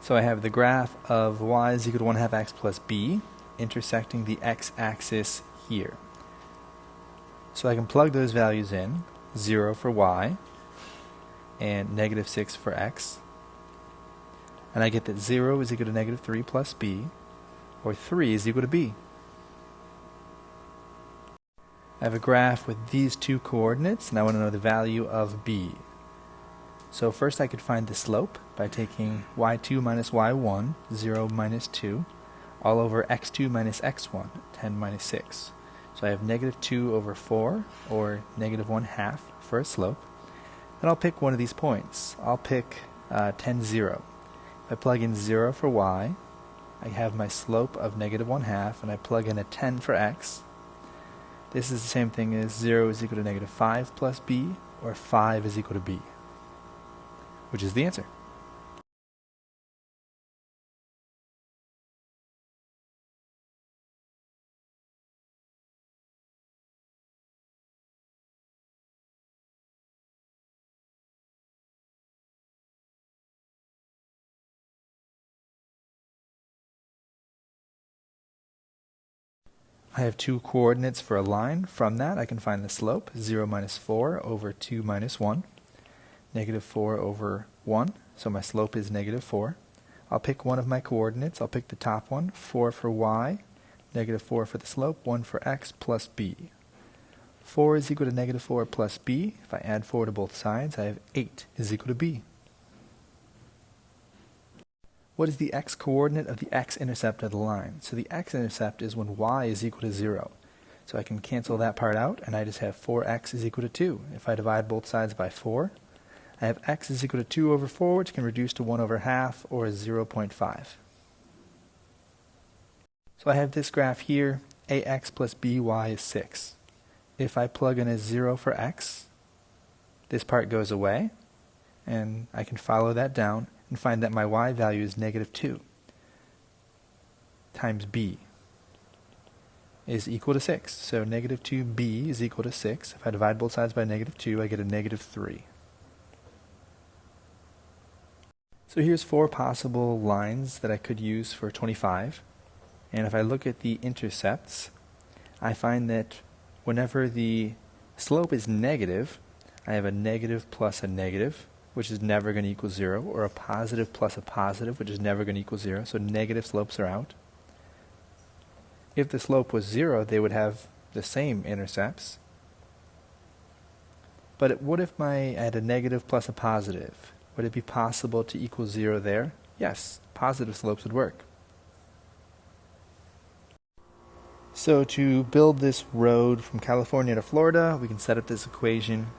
So I have the graph of y is equal to 1/2 x plus b intersecting the x-axis here. So I can plug those values in, 0 for y and -6 for x. And I get that 0 is equal to -3 plus b, or 3 is equal to b. I have a graph with these two coordinates, and I want to know the value of b. So first I could find the slope by taking y2 minus y1, 0 minus 2, all over x2 minus x1, 10 minus 6. So I have -2 over 4, or -1/2 for a slope. And I'll pick one of these points. I'll pick 10, 0. If I plug in 0 for y, I have my slope of -1/2, and I plug in a 10 for x. This is the same thing as 0 is equal to -5 plus b, or 5 is equal to b, which is the answer. I have two coordinates for a line. From that I can find the slope, 0 minus 4 over 2 minus 1, -4 over 1, so my slope is -4. I'll pick one of my coordinates. I'll pick the top one, 4 for y, -4 for the slope, 1 for x, plus b. 4 is equal to -4 plus b. If I add 4 to both sides, I have 8 is equal to b. What is the x-coordinate of the x-intercept of the line? So the x-intercept is when y is equal to 0. So I can cancel that part out, and I just have 4x is equal to 2. If I divide both sides by 4, I have x is equal to 2 over 4, which can reduce to 1 over half, or 0.5. So I have this graph here, ax plus by is 6. If I plug in a 0 for x, this part goes away, and I can follow that down and find that my y value is -2 times b is equal to 6. So -2b is equal to 6. If I divide both sides by -2, I get a -3. So here's 4 possible lines that I could use for 25. And if I look at the intercepts, I find that whenever the slope is negative, I have a negative plus a negative, which is never going to equal 0, or a positive plus a positive, which is never going to equal 0, so negative slopes are out. If the slope was 0, they would have the same intercepts. But what if I had a negative plus a positive? Would it be possible to equal 0 there? Yes, positive slopes would work. So to build this road from California to Florida, we can set up this equation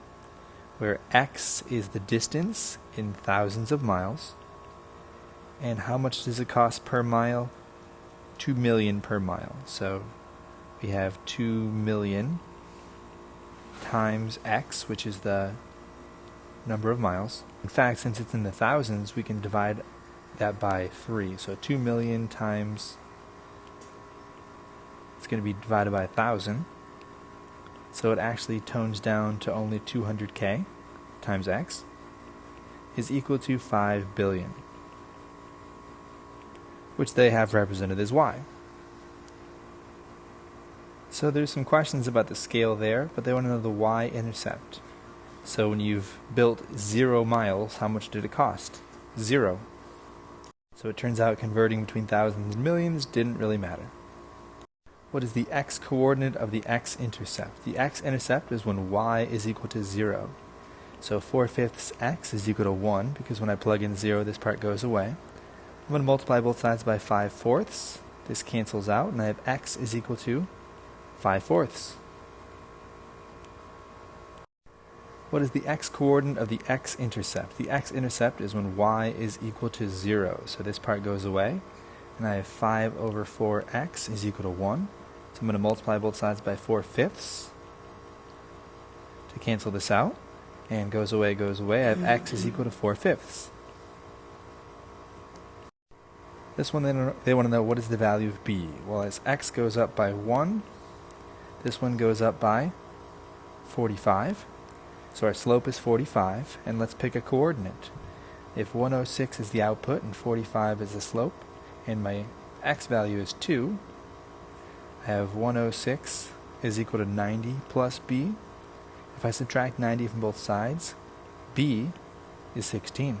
where x is the distance in thousands of miles. And how much does it cost per mile? 2 million per mile. So we have 2 million times x, which is the number of miles. In fact, since it's in the thousands, we can divide that by 3. So 2 million times, it's going to be divided by 1,000. So it actually tones down to only 200k times x is equal to 5 billion, which they have represented as y. So there's some questions about the scale there, but they want to know the y-intercept. So when you've built 0 miles, how much did it cost? 0. So it turns out converting between thousands and millions didn't really matter. What is the x-coordinate of the x-intercept? The x-intercept is when y is equal to 0. So 4/5 x is equal to 1, because when I plug in 0, this part goes away. I'm going to multiply both sides by 5/4. This cancels out, and I have x is equal to 5/4. What is the x-coordinate of the x-intercept? The x-intercept is when y is equal to 0. So this part goes away, and I have 5 over 4x is equal to 1. So I'm going to multiply both sides by 4/5 to cancel this out. And goes away, goes away. I have x is equal to 4/5. This one, they want to know what is the value of b. Well, as x goes up by 1, this one goes up by 45. So our slope is 45, and let's pick a coordinate. If 106 is the output and 45 is the slope, and my x value is 2, I have 106 is equal to 90 plus b. If I subtract 90 from both sides, b is 16.